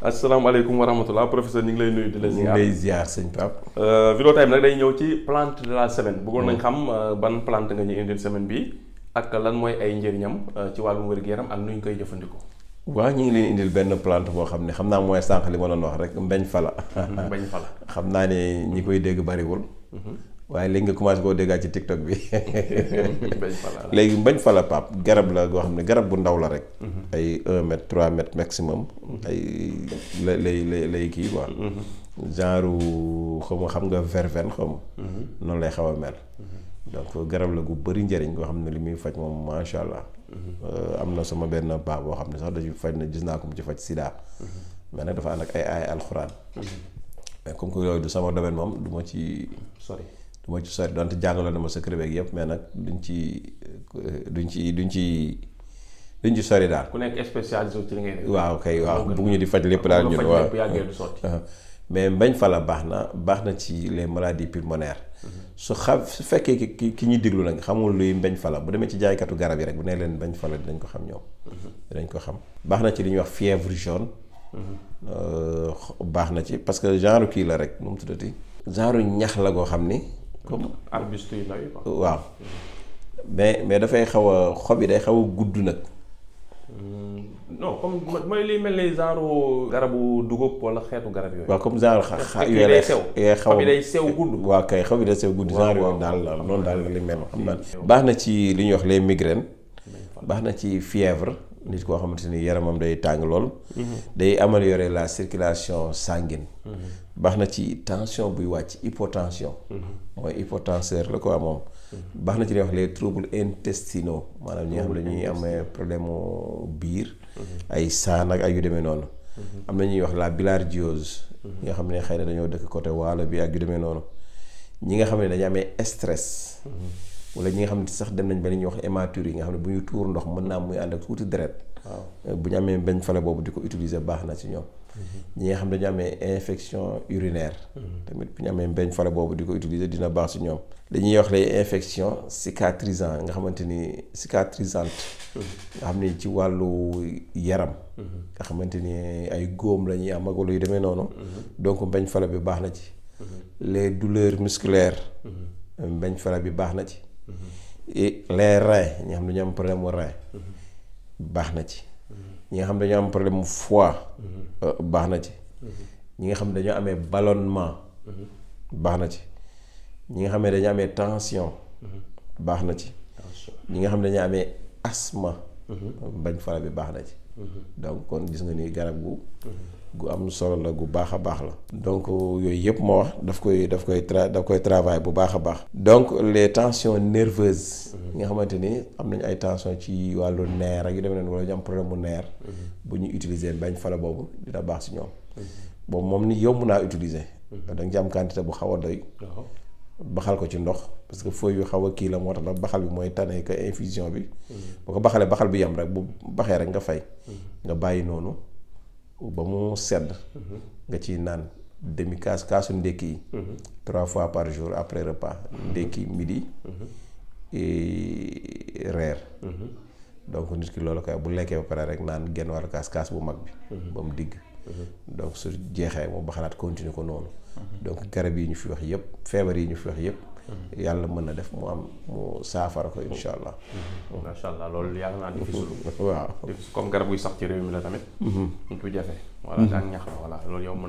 asalaamaaleykum wa rahmatulah professeur ñu ngi lay nuyu di la ziar. ñu ngi lay ziar sëñ Pape. vidéo time nag day ñëw ci plante de la semaine. bëggoon nañ xam ban plante nga ñu indil semaine bi ak lan mooy ay njëriñam ci wàllum wér-gu-yaram ak nu ñu koy jëfandikoo. waaw ñu ngi leen indil benn plante boo xam ne xam naa mooy sànq li ma doon wax rek mbeñ fala. mbeñ fala xam naa ne ñi koy dégg bariwul. waaye léegi nga commencé koo déggaat ci TikTok bi. léegi mbañ fala Pape garab la goo xam ne garab bu ndaw la rek. ay 1 mètre 3 mètres maximum. ay lay kii quoi. genre xam nga verveine noonu lay xaw a mel. donc garab la gu bëri njëriñ goo xam ne li muy faj moom macha allah. am na sama benn baax boo xam ne sax dañuy faj na gis naa ko mu ci faj sida. mais nag dafa ànd ak ay alxuraan. mais comme que yooyu du sama domaine moom du ma ci sori. donte jàngaloon na ma secret beeg yëpp mais nag duñ ci sori daal. ku nekk spécialisé ci li ngay def. waaw kay waaw bëgguñu di faj lépp daal ñun waaw mais mbañ fala baax na ci les maladies pulmonaires. su fekkee ki ñuy déglu nag xamul luy mbañ fala bu demee ci jaaykatu garab yi rek bu nee leen mbañ fala dinañ ko xam ñoom. dinañ ko xam baax na ci li ñuy wax fièvre jaune. baax na ci parce que genre kii la rek nu mu tuddati. genre ñax la goo xam ni. comme arbuste yu ndaw yi quoi. waaw mais dafay xaw a xob yi day xaw a gudd nag. non comme mooy liy mel ni genre garabu dugub wala xeetu garab yooyu. waaw comme genre yooyu day sew. xaw yi day sew gudd. waaw kay xob yi day sew gudd. genre yooyu daal la noonu daal la li mel xam naa. baax na ci li ñuy wax les migraines. baax na ci fièvre. nit koo xamante ni yaramam day tàng lool. day améliorer la circulation sanguine. baax na ci tension buy wàcc hypotension. mooy hypotenseur la quoi moom. baax na ci li wax les troubles intestinaux maanaam ñi nga xam ne dañuy amee problème mu biir. ay saan ak yu demee noonu. am na ñuy wax la bilharziose. ñi nga xam ne xëy na dañoo dëkk côté waalo bi ak yu demee noonu. ñi nga xam ne dañu amee stress. wala ñi nga xam ne sax dem nañ ba li ñuy wax hématurie yi nga xam ne bu ñu tuur ndox mën naa muy ànd ak tuuti deret. waaw bu ñu amee mbañ fale boobu di ko utiliser baax na ci ñoom. ñi nga xam ne dañu amee infection urinaire. tamit bu ñu amee mbañ fale boobu di ko utiliser dina baax ci ñoom. dañuy wax les infections cicatrisantes nga xamante ni cicatrisante. nga xam ne ci wàllu yaram. nga xamante ni ay góom la ñuy am ak yu demee noonu. donc mbañ fale bi baax na ci. les douleurs musculaires. mbañ fale bi baax na ci. et les reins ñi nga xam ne dañu am problème mu rein. baax na ci. ñi nga xam ne dañoo am problème mu foie. baax na ci. ñi nga xam ne dañoo amee ballonnement. baax na ci. ñi nga xam ne dañoo amee tension. baax na ci. ñi nga xam ne dañoo amee asthme. mbañ fala bi baax na ci. donc kon gis nga ni garab gu am solo la gu baax a baax la. donc yooyu yëpp moo wax daf koy travail bu baax a baax. donc les tensions nerveuses. nga xamante ni am nañu ay tension ci wàllu nerf ak yu demee noonu wala ñu am problème mu nerf. bu ñu utiliser mbañ fala boobu dina baax si ñoom. boobu moom ni yomb naa utiliser. da nga ci am quantité bu xaw a doy. baxal ko ci ndox parce que feuille yu xaw a kii la moo tax nag baxal bi mooy tane que infusion bi. boo ko baxalee baxal bi yem rek bu baxee rek nga fay. nga bàyyi noonu ba mu sedd. nga ciy naan demi kaasu ndékki yi. 3 fois par jour après repas ndékki midi. reer. donc nit ki loolu koy bu lekkee ba pare rek naan genn wàllu kaas bu mag bi. ba mu digg. donc su jeexee mu baxalaat continuer ko noonu. donc garab yi ñu fi wax yëpp feebar yi ñu fi wax yëpp. yàlla mën na def mu saafara ko insha allah. macha allah loolu yàlla naa difficile. waaw comme garab guy sax ci réew mi la tamit. ñu ko jafe. voilà daan ñax la voilà loolu yomb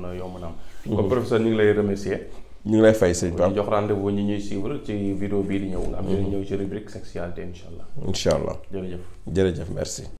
na am. comme professeur ñu ngi lay remercier. ñu ngi lay fay sëñ Pape di jox rendez-vous ñi ñuy suivre ci vidéo bii di ñëw nga am. ñëw ci rubrique sexualité incha allah. incha allah jërëjëf jërëjëf merci.